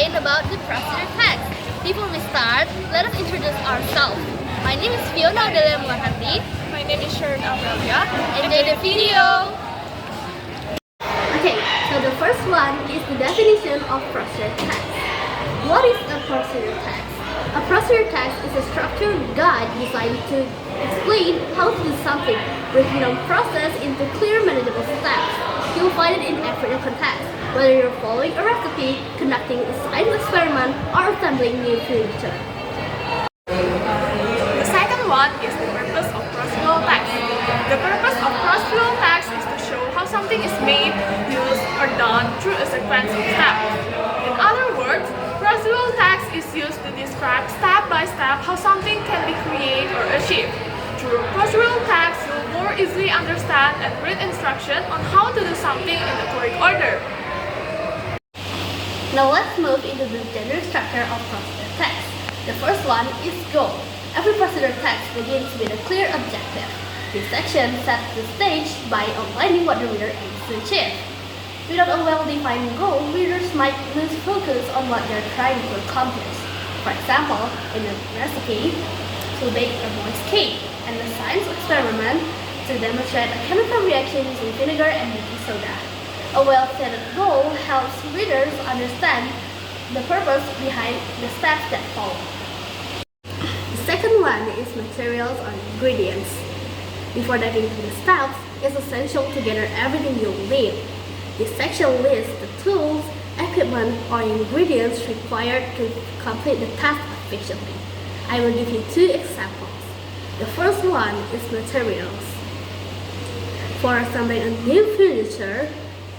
explain about the procedure text. Before we start, let us introduce ourselves. My name is Fiona. My name is Sherine. Enjoy the video! Okay, so the first one is the definition of procedure text. What is a procedure text? A procedure text is a structured guide designed to explain how to do something, breaking down process into clear, manageable steps. You'll find it in every context, whether you're following a recipe, conducting a science experiment, or assembling new furniture. The second one is the purpose of procedural text. The purpose of procedural text is to show how something is made, used, or done through a sequence of steps. In other words, procedural text is used to describe step by step how something can be created or achieved. Through procedural text, you'll more easily understand and read instructions on how to do something in the correct order. Now let's move into the general structure of procedure text. The first one is goal. Every procedure text begins with a clear objective. This section sets the stage by outlining what the reader aims to achieve. Without a well-defined goal, readers might lose focus on what they're trying to accomplish. For example, in a recipe, to bake a moist cake, and a science experiment to demonstrate a chemical reaction using vinegar and baking soda. A well-stated goal helps readers understand the purpose behind the steps that follow. The second one is materials or ingredients. Before diving into the steps, it's essential to gather everything you'll need. This section lists the tools, equipment, or ingredients required to complete the task efficiently. I will give you two examples. The first one is materials. For assembling a new furniture,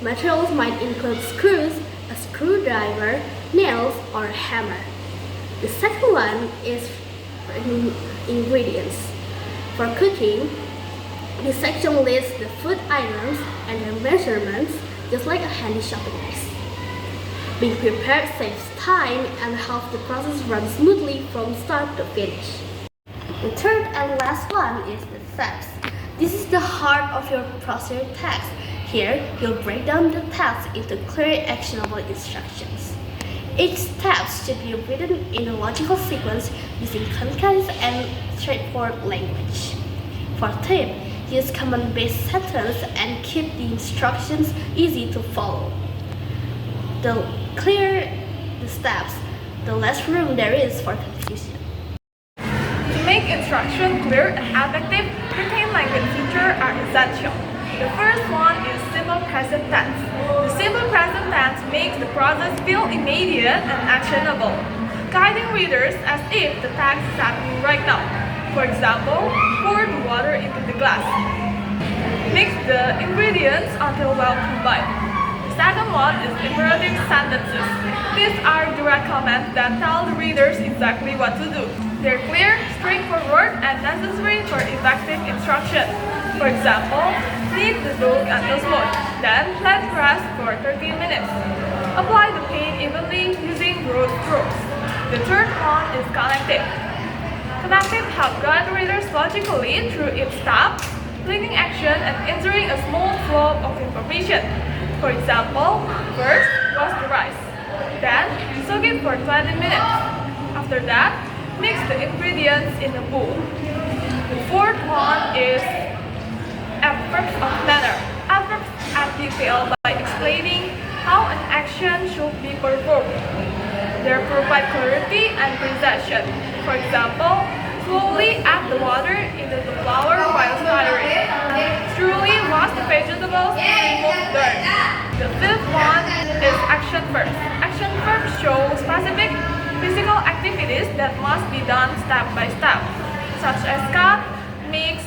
materials might include screws, a screwdriver, nails, or a hammer. The second one is ingredients. For cooking, this section lists the food items and their measurements, just like a handy shopping list. Being prepared saves time and helps the process run smoothly from start to finish. The third and last one is the steps. This is the heart of your procedure text. Here, you'll break down the task into clear, actionable instructions. Each step should be written in a logical sequence using concise and straightforward language. For tip, use command-based sentence and keep the instructions easy to follow. The clearer the steps, the less room there is for confusion. To make instruction clear and effective, retained language features are essential. The first one is simple present tense. The simple present tense makes the process feel immediate and actionable, guiding readers as if the task is happening right now. For example, pour the water into the glass. Mix the ingredients until well combined. The second one is imperative sentences. These are direct commands that tell the readers exactly what to do. They're clear, straightforward, and necessary for effective instruction. For example, knead the dough until smooth, then let rest for 30 minutes. Apply the paint evenly using broad strokes. The third one is connective. Connective help guide readers logically through each step, linking action and ensuring a smooth flow of information. For example, first, wash the rice. Then, soak it for 20 minutes. After that, mix the ingredients in a bowl. The fourth one is adverbs of manner. Adverbs add detail by explaining how an action should be performed. They provide clarity and precision. For example, slowly add the water into the flour while stirring. Thoroughly wash the vegetables to remove dirt. The fifth one is action verbs. Action verbs show specific physical activities that must be done step by step, such as cut, mix,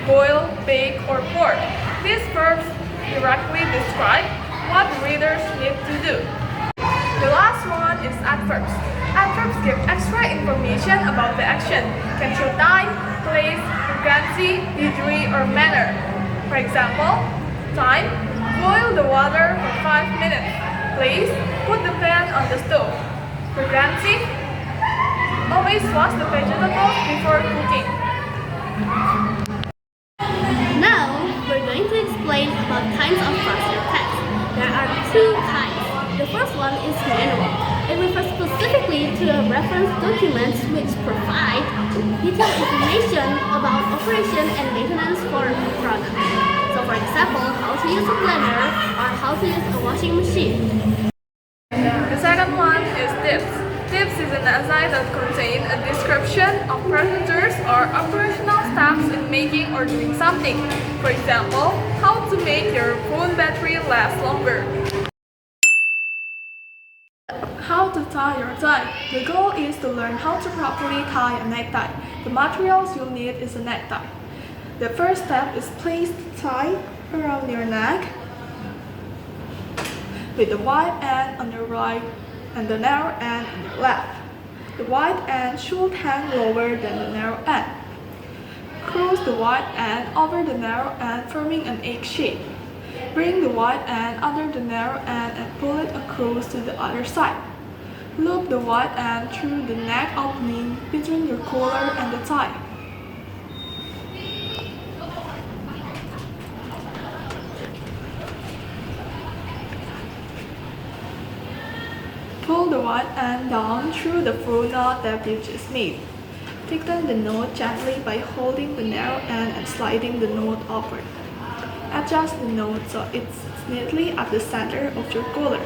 boil, bake, or pour. These verbs directly describe what readers need to do. The last one is adverbs. Adverbs give extra information about the action, can show time, place, frequency, degree, or manner. For example, time, boil the water for 5 minutes. Place, put the pan on the stove. Frequency, always wash the vegetables before cooking. Now, we're going to explain about kinds of procedure text. There are two kinds. The first one is manual. and refer specifically to the reference documents which provide detailed information about operation and maintenance for a product. So for example, how to use a blender or how to use a washing machine. The second one is tips. Tips is an essay that contains a description of procedures or operational steps in making or doing something. For example, how to make your phone battery last longer. How to tie your tie. The goal is to learn how to properly tie a necktie. The materials you'll need is a necktie. The first step is place the tie around your neck with the wide end on your right and the narrow end on your left. The wide end should hang lower than the narrow end. Cross the wide end over the narrow end, forming an egg shape. Bring the wide end under the narrow end and pull it across to the other side. Loop the wide end through the neck opening between your collar and the tie. Pull the wide end down through the full knot that you just made. Tighten the knot gently by holding the narrow end and sliding the knot upward. Adjust the knot so it's neatly at the center of your collar.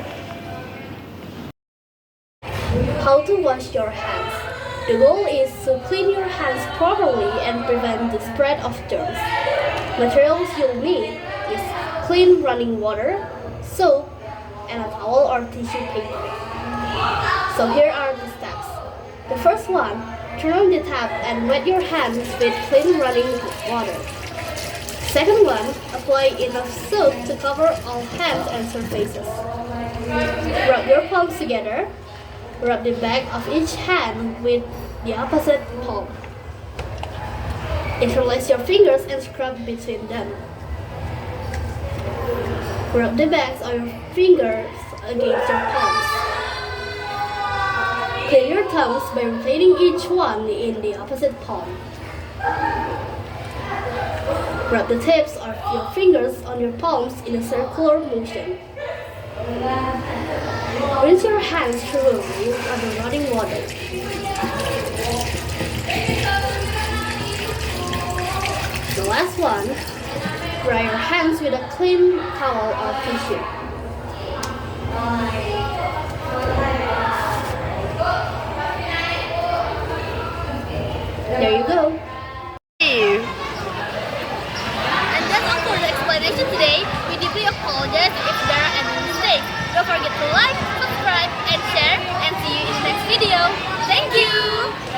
How to wash your hands. The goal is to clean your hands properly and prevent the spread of germs. Materials you'll need is clean running water, soap, and a towel or tissue paper. So here are the steps. The first one, turn on the tap and wet your hands with clean running water. Second one, apply enough soap to cover all hands and surfaces. Rub your palms together. Rub the back of each hand with the opposite palm. Interlace your fingers and scrub between them. Rub the backs of your fingers against your palms. Clean your thumbs by rotating each one in the opposite palm. Rub the tips of your fingers on your palms in a circular motion. Rinse your hands thoroughly under running water. The last one, dry your hands with a clean towel or tissue. There you go. And that's all for the explanation today. We deeply apologize if there are any mistakes. Don't forget to like, subscribe, and share, and see you in the next video. Thank you!